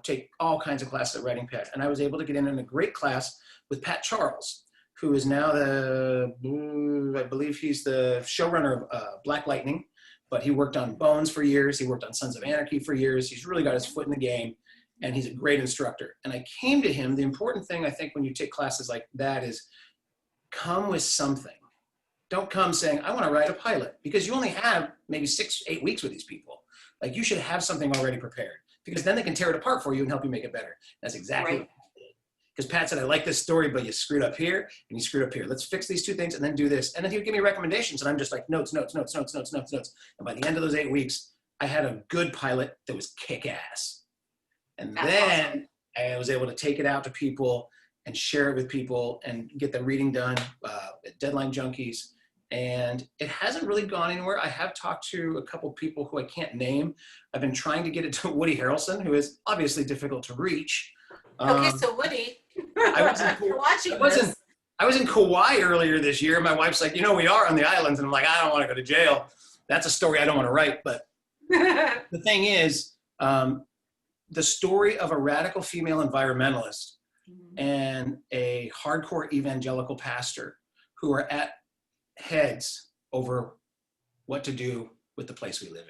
take all kinds of classes at Writing Pad. And I was able to get in a great class with Pat Charles, who is now I believe he's the showrunner of Black Lightning, but he worked on Bones for years. He worked on Sons of Anarchy for years. He's really got his foot in the game, and he's a great instructor. And I came to him, the important thing I think when you take classes like that is come with something. Don't come saying, I want to write a pilot, because you only have maybe 6-8 weeks with these people. You should have something already prepared, because then they can tear it apart for you and help you make it better. That's exactly what I did. Because Pat said, I like this story, but you screwed up here and you screwed up here. Let's fix these two things and then do this. And then he would give me recommendations, and I'm just like, notes. And by the end of those 8 weeks, I had a good pilot that was kick-ass. And then I was able to take it out to people and share it with people and get the reading done at Deadline Junkies. And it hasn't really gone anywhere. I have talked to a couple people who I can't name. I've been trying to get it to Woody Harrelson, who is obviously difficult to reach. Okay, so Woody, you're watching this. I was in Kauai earlier this year. My wife's like, we are on the islands. And I'm like, I don't want to go to jail. That's a story I don't want to write. But the thing is, the story of a radical female environmentalist and a hardcore evangelical pastor who are at heads over what to do with the place we live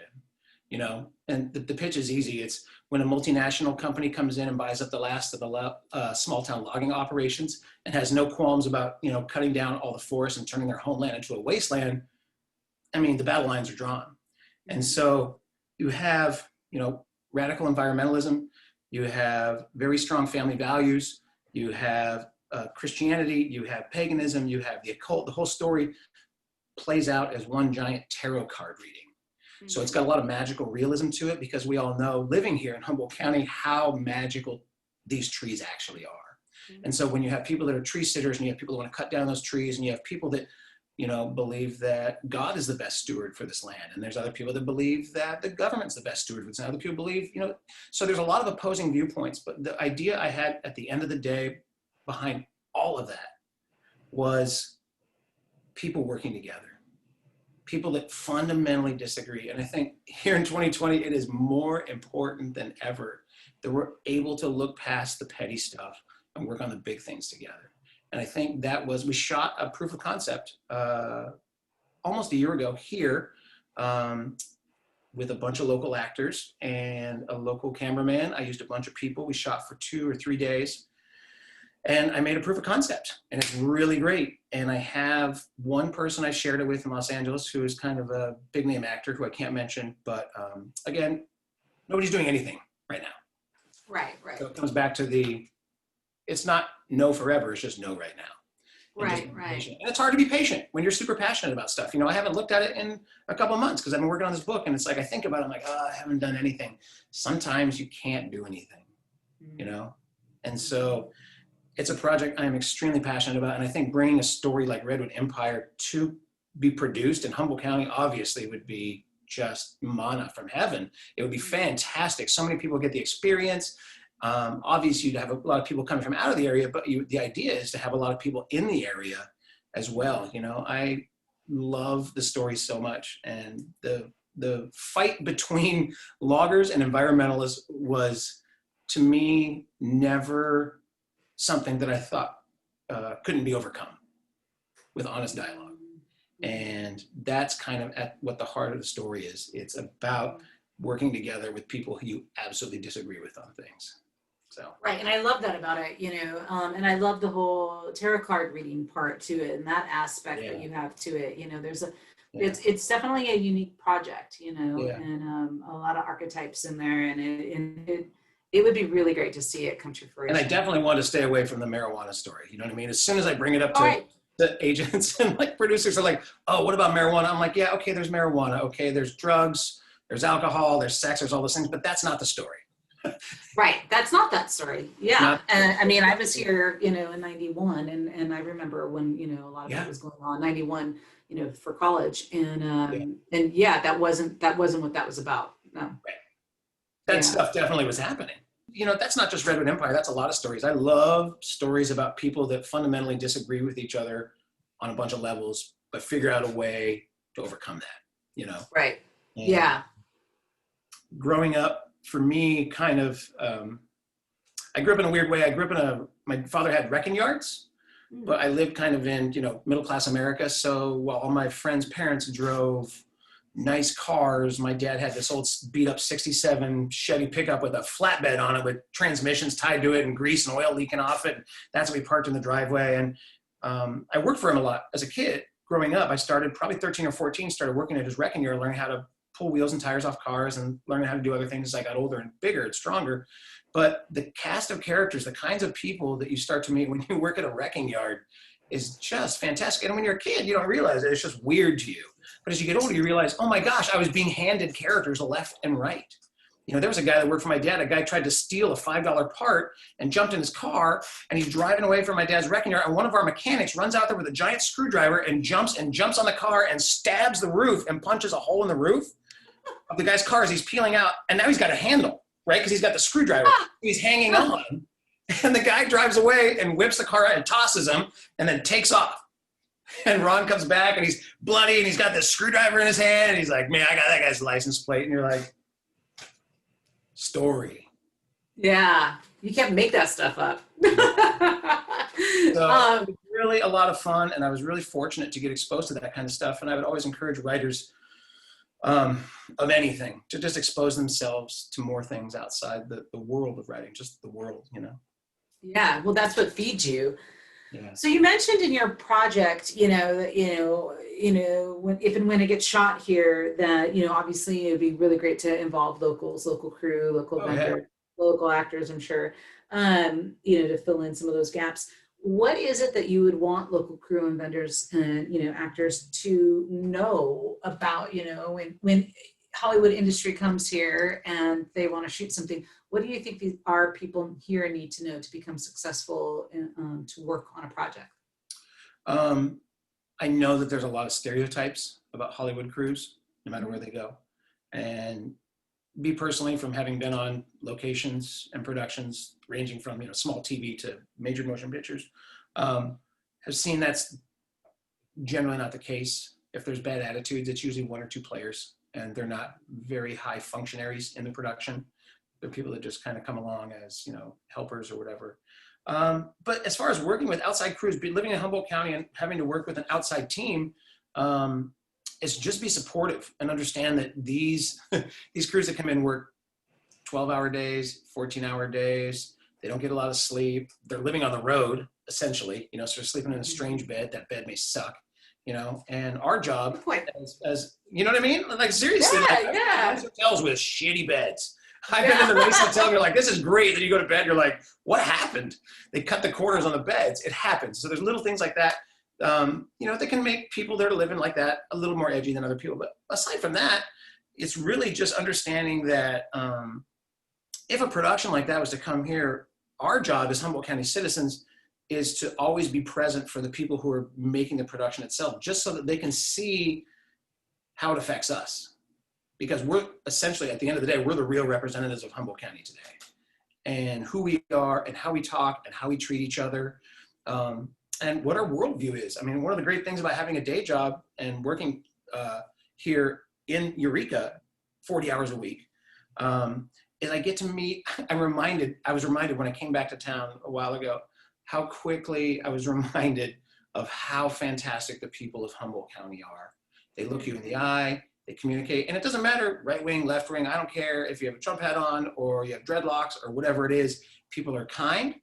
you know, and the pitch is easy. It's when a multinational company comes in and buys up the last of the small town logging operations and has no qualms about, you know, cutting down all the forests and turning their homeland into a wasteland. I mean, the battle lines are drawn. And so you have, you know, radical environmentalism, you have very strong family values, you have Christianity, you have paganism, you have the occult. The whole story plays out as one giant tarot card reading. So it's got a lot of magical realism to it, because we all know, living here in Humboldt County, how magical these trees actually are. And so when you have people that are tree sitters, and you have people that want to cut down those trees, and you have people that, you know, believe that God is the best steward for this land, and there's other people that believe that the government's the best steward for this, and other people believe, you know, so there's a lot of opposing viewpoints. But the idea I had at the end of the day behind all of that was people working together. People that fundamentally disagree. And I think here in 2020, it is more important than ever that we're able to look past the petty stuff and work on the big things together. And I think that was, we shot a proof of concept almost a year ago here with a bunch of local actors and a local cameraman. I used a bunch of people. We shot for 2 or 3 days. And I made a proof of concept, and it's really great. And I have one person I shared it with in Los Angeles who is kind of a big name actor who I can't mention, but again, nobody's doing anything right now. Right, right. So it comes back to it's not no forever, it's just no right now. Right, right. And it's hard to be patient when you're super passionate about stuff. You know, I haven't looked at it in a couple of months because I've been working on this book, and it's like, I think about it, I'm like, oh, I haven't done anything. Sometimes you can't do anything, you know? And so it's a project I am extremely passionate about. And I think bringing a story like Redwood Empire to be produced in Humboldt County obviously would be just manna from heaven. It would be fantastic. So many people get the experience. Obviously, you'd have a lot of people coming from out of the area, but the idea is to have a lot of people in the area as well. You know, I love the story so much. And the fight between loggers and environmentalists was, to me, never something that I thought couldn't be overcome with honest dialogue. And that's kind of at what the heart of the story is. It's about working together with people who you absolutely disagree with on things. So. Right, and I love that about it, you know, and I love the whole tarot card reading part to it, and that aspect that you have to it. You know, there's it's definitely a unique project, you know, and a lot of archetypes in there, and it would be really great to see it come to fruition. And I definitely want to stay away from the marijuana story. You know what I mean? As soon as I bring it up to the agents and like producers are like, oh, what about marijuana? I'm like, yeah, okay, there's marijuana. Okay, there's drugs, there's alcohol, there's sex, there's all those things, but that's not the story. Right, that's not that story. Yeah, and I mean, I was here, you know, in '91, and I remember when, you know, a lot of it was going on. '91, you know, for college, and that wasn't what that was about. No. Right. That stuff definitely was happening. You know, that's not just Redwood Empire. That's a lot of stories. I love stories about people that fundamentally disagree with each other on a bunch of levels, but figure out a way to overcome that, you know? Right. And growing up, for me, kind of, I grew up in a weird way. My father had wrecking yards, but I lived kind of in, you know, middle-class America. So while all my friends' parents drove nice cars, my dad had this old beat-up 67 Chevy pickup with a flatbed on it with transmissions tied to it and grease and oil leaking off it. That's what we parked in the driveway. And I worked for him a lot as a kid. Growing up, I started probably 13 or 14, started working at his wrecking yard, learning how to pull wheels and tires off cars and learning how to do other things as I got older and bigger and stronger. But the cast of characters, the kinds of people that you start to meet when you work at a wrecking yard is just fantastic. And when you're a kid, you don't realize it. It's just weird to you. But as you get older, you realize, oh my gosh, I was being handed characters left and right. You know, there was a guy that worked for my dad. A guy tried to steal a $5 part and jumped in his car, and he's driving away from my dad's wrecking yard. And one of our mechanics runs out there with a giant screwdriver and jumps on the car and stabs the roof and punches a hole in the roof of the guy's car as he's peeling out. And now he's got a handle, right? Because he's got the screwdriver. He's hanging on. And the guy drives away and whips the car out and tosses him and then takes off. And Ron comes back and he's bloody and he's got this screwdriver in his hand. And he's like, man, I got that guy's license plate. And you're like, story. Yeah, you can't make that stuff up. So it was really a lot of fun, and I was really fortunate to get exposed to that kind of stuff. And I would always encourage writers, of anything, to just expose themselves to more things outside the world of writing, just the world, you know? Yeah, well, that's what feeds you. Yeah. So you mentioned in your project, when, if and when it gets shot here, that, obviously it'd be really great to involve locals, local crew, local Oh, yeah. vendor, local actors, I'm sure, to fill in some of those gaps. What is it that you would want local crew and vendors and, actors to know about, when Hollywood industry comes here and they want to shoot something? What do you think our people here need to know to become successful and to work on a project? I know that there's a lot of stereotypes about Hollywood crews, no matter where they go. And me personally, from having been on locations and productions ranging from small TV to major motion pictures, have seen that's generally not the case. If there's bad attitudes, it's usually one or two players, and they're not very high functionaries in the production. They're people that just kind of come along as helpers or whatever. But as far as working with outside crews, living in Humboldt County and having to work with an outside team, is just be supportive and understand that these crews that come in work 12-hour days, 14-hour days. They don't get a lot of sleep. They're living on the road, essentially, so they're sleeping in a strange bed. That bed may suck, and our job as you know what I mean? Like, seriously, nice hotels with shitty beds. I've been in the nice hotel and you're like, this is great. Then you go to bed, you're like, what happened? They cut the corners on the beds. It happens. So there's little things like that, that can make people that are living like that a little more edgy than other people. But aside from that, it's really just understanding that if a production like that was to come here, our job as Humboldt County citizens is to always be present for the people who are making the production itself, just so that they can see how it affects us. Because we're essentially, at the end of the day, we're the real representatives of Humboldt County today. And who we are and how we talk and how we treat each other, and what our worldview is. I mean, one of the great things about having a day job and working here in Eureka 40 hours a week is I get to meet, I was reminded when I came back to town a while ago, how quickly I was reminded of how fantastic the people of Humboldt County are. They look you in the eye. They communicate, and it doesn't matter right wing, left wing. I don't care if you have a Trump hat on or you have dreadlocks or whatever it is. People are kind,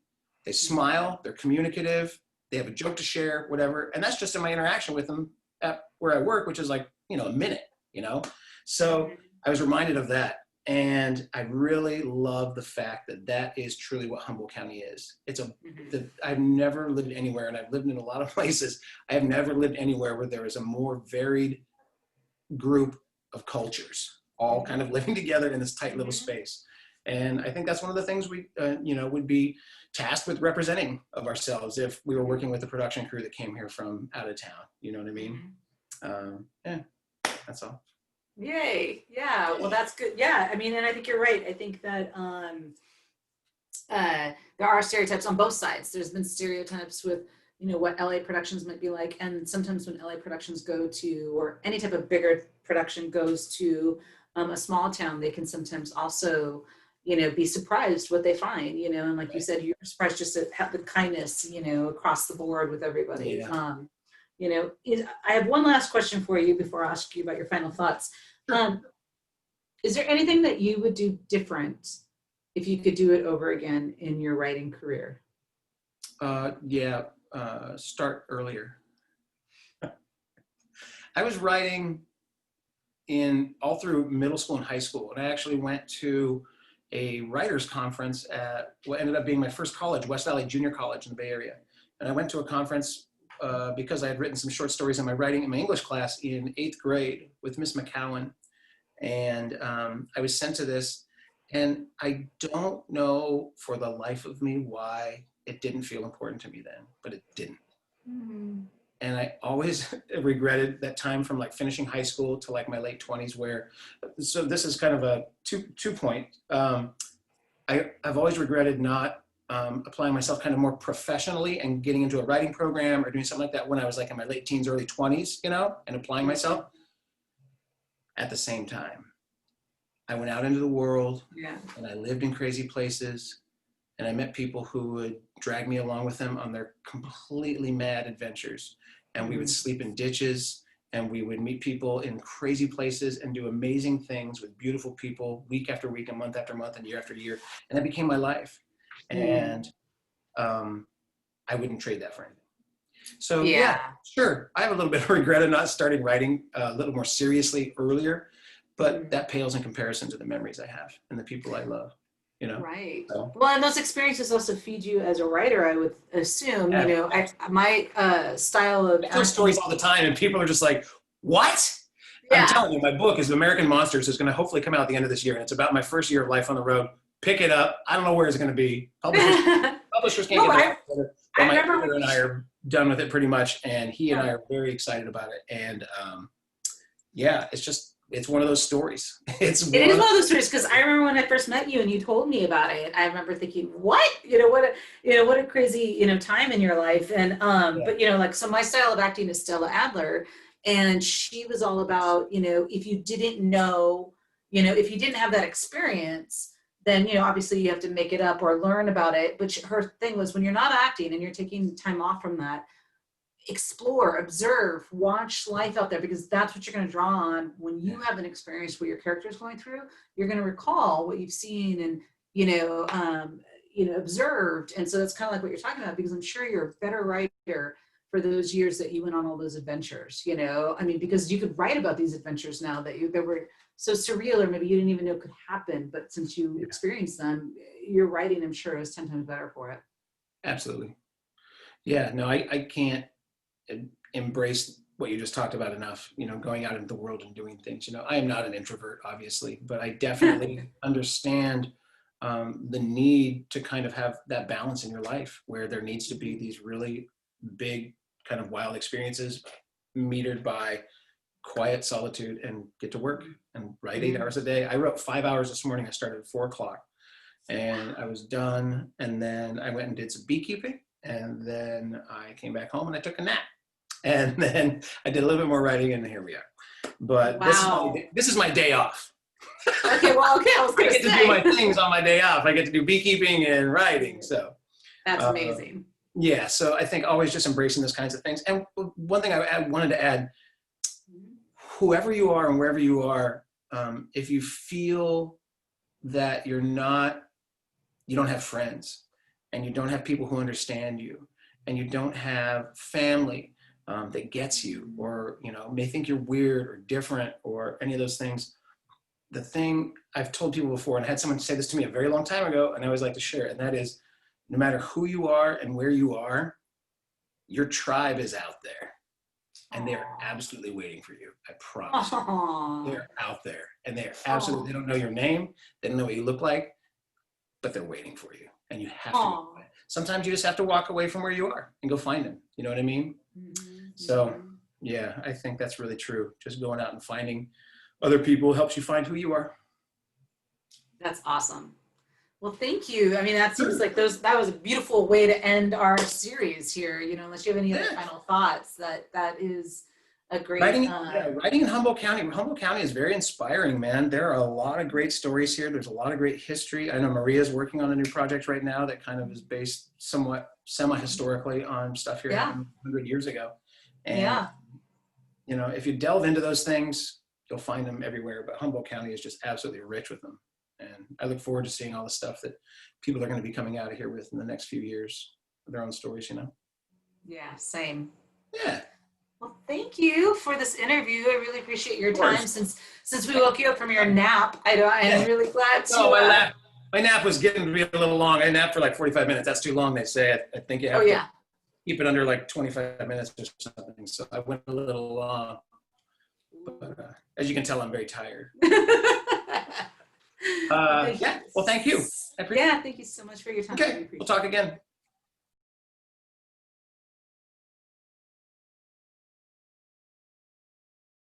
they smile, they're communicative, they have a joke to share, whatever. And that's just in my interaction with them at where I work, which is like, a minute, So I was reminded of that. And I really love the fact that that is truly what Humboldt County is. I've never lived anywhere, and I've lived in a lot of places. I have never lived anywhere where there is a more varied group of cultures all kind of living together in this tight little space. And I think that's one of the things we would be tasked with representing of ourselves if we were working with a production crew that came here from out of town. You know what I mean? That's all. Yay. Yeah, well, that's good. Yeah, I mean, and I think you're right. I think that there are stereotypes on both sides. There's been stereotypes with what LA productions might be like. And sometimes when LA productions go to, or any type of bigger production goes to a small town, they can sometimes also, be surprised what they find, and like you said, you're surprised just to have the kindness, across the board with everybody. Yeah. I have one last question for you before I ask you about your final thoughts. Is there anything that you would do different if you could do it over again in your writing career? Start earlier. I was writing all through middle school and high school, and I actually went to a writers conference at what ended up being my first college, West Valley Junior College in the Bay Area. And I went to a conference because I had written some short stories in my writing in my English class in 8th grade with Miss McCowan. And I was sent to this, and I don't know for the life of me why it didn't feel important to me then, but it didn't. Mm-hmm. And I always regretted that time from like finishing high school to like my late 20s so this is kind of a two point. I've always regretted not applying myself kind of more professionally and getting into a writing program or doing something like that when I was like in my late teens, early 20s, and applying myself. At the same time, I went out into the world and I lived in crazy places. And I met people who would drag me along with them on their completely mad adventures. And we would sleep in ditches and we would meet people in crazy places and do amazing things with beautiful people week after week and month after month and year after year. And that became my life. And I wouldn't trade that for anything. So yeah, sure. I have a little bit of regret of not starting writing a little more seriously earlier, but that pales in comparison to the memories I have and the people I love, you know? Right. So. Well, and those experiences also feed you as a writer, I would assume. You know, my style of I tell stories all the time, and people are just like, "What?" I'm telling you, my book is American Monsters. Is going to hopefully come out at the end of this year, and it's about my first year of life on the road. Pick it up. I don't know where it's going to be. Publishers can't get it together. But my editor and I are done with it pretty much, and he and I are very excited about it. And yeah, it's one of those stories. It is one of those stories, because I remember when I first met you and you told me about it. I remember thinking, "What? What a crazy time in your life." And but like, so my style of acting is Stella Adler, and she was all about if you didn't know, if you didn't have that experience, then obviously you have to make it up or learn about it. But her thing was, when you're not acting and you're taking time off from that, explore, observe, watch life out there, because that's what you're going to draw on when you have an experience what your character is going through. You're going to recall what you've seen and observed. And so that's kind of like what you're talking about, because I'm sure you're a better writer for those years that you went on all those adventures. I mean, because you could write about these adventures now that were so surreal, or maybe you didn't even know could happen, but since you experienced them, your writing, I'm sure, is 10 times better for it. Absolutely. Yeah, no, I can't embrace what you just talked about enough, going out into the world and doing things. I am not an introvert, obviously, but I definitely understand the need to kind of have that balance in your life, where there needs to be these really big kind of wild experiences metered by quiet solitude, and get to work and write 8 hours a day. I wrote 5 hours this morning. I started at 4 o'clock and I was done. And then I went and did some beekeeping, and then I came back home and I took a nap. And then I did a little bit more writing, and here we are. But this is my day off. Okay, I was going to get to do my things on my day off. I get to do beekeeping and writing. So that's amazing. Yeah, so I think always just embracing those kinds of things. And one thing I wanted to add, whoever you are and wherever you are, if you feel that you don't have friends, and you don't have people who understand you, and you don't have family that gets you, or may think you're weird or different or any of those things, the thing I've told people before, and I had someone say this to me a very long time ago, and I always like to share it, and that is, no matter who you are and where you are, your tribe is out there, and they're absolutely waiting for you. I promise you. They're out there, and they're absolutely, they don't know your name, they don't know what you look like, but they're waiting for you, and you have to go. Sometimes you just have to walk away from where you are and go find them. You know what I mean? So yeah, I think that's really true. Just going out and finding other people helps you find who you are. That's awesome. Well, thank you. I mean, that seems like that was a beautiful way to end our series here. Unless you have any other final thoughts, that is a great writing in Humboldt County. Humboldt County is very inspiring, man. There are a lot of great stories here. There's a lot of great history. I know Maria's working on a new project right now that kind of is based somewhat semi-historically on stuff here 100 years ago. And if you delve into those things, you'll find them everywhere. But Humboldt County is just absolutely rich with them. And I look forward to seeing all the stuff that people are going to be coming out of here with in the next few years, their own stories, Yeah, same. Yeah. Well, thank you for this interview. I really appreciate your time. Since we woke you up from your nap, I am really glad to. My nap was getting to be a little long. I napped for like 45 minutes. That's too long, they say. I think you have to keep it under like 25 minutes or something. So I went a little long. But as you can tell, I'm very tired. Well, thank you. Thank you so much for your time. Okay, we'll talk again.